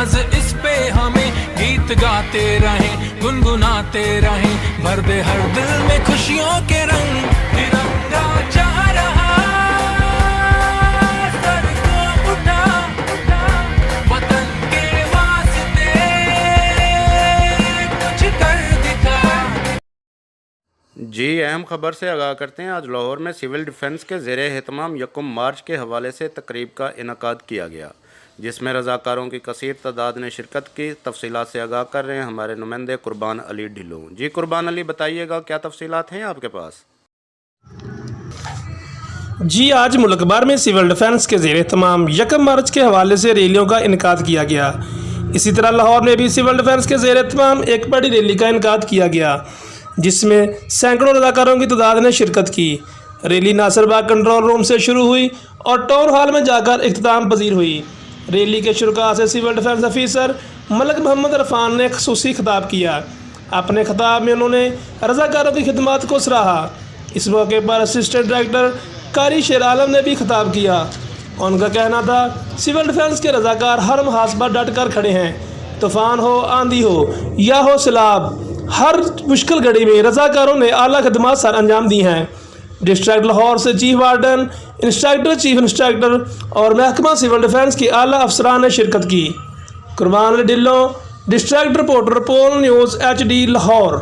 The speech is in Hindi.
नाज इस पे हमें, गीत गाते रहें गुनगुनाते रहें, भर दे हर दिल में खुशियों के रंग। तिरंगा चाह रहा सर को उठा, वतन के वास्ते कुछ कर दिखा। जी अहम खबर से आगाह करते हैं। आज लाहौर में सिविल डिफेंस के ज़ेरे एहतमाम 1 मार्च के हवाले से तकरीब का इनकाद किया गया, जिसमें रज़ाकारों की कसीर तादाद ने शिरकत की। तफसीलात से आगाह कर रहे हैं हमारे नुमाइंदे कुर्बान अली ढिल्लों। जी कुर्बान अली, बताइएगा क्या तफसीलात हैं आपके पास? जी आज मुल्क भर में सिविल डिफेंस के ज़ेरे एहतमाम 1 मार्च के हवाले से रैलियों का इनकाद किया गया। इसी तरह लाहौर में भी सिविल डिफेंस के ज़ेरे एहतमाम एक बड़ी रैली का इनकाद किया गया, जिसमें सैकड़ों रज़ाकारों की तादाद ने शिरकत की। रैली नासिरबाग कंट्रोल रूम से शुरू हुई और टाउन हॉल में जाकर इख्तिताम पजीर हुई। रैली के शुरुआत से civil defence officer Malik Mohammad Irfan ने खुसूसी खिताब किया। अपने खिताब में उन्होंने रज़ाकारों की खिदमत को सराहा। इस मौके पर असिस्टेंट डायरेक्टर कारी शेर आलम ने भी खिताब किया। उनका कहना था, सिविल डिफेंस के रज़ाकार हर मुहासब पर डट कर खड़े हैं। तूफ़ान हो, आंधी हो या हो सैलाब, हर मुश्किल घड़ी में रज़ाकारों ने आला खदमात सर अंजाम दी हैं। डिस्ट्रिक्ट लाहौर से chief warden, instructor, chief instructor और महकमा सिविल डिफेंस के आला अफसरान ने शिरकत की। कुर्बान अली ढिल्लों, डिस्ट्रिक्ट रिपोर्टर, पोल न्यूज़ HD लाहौर।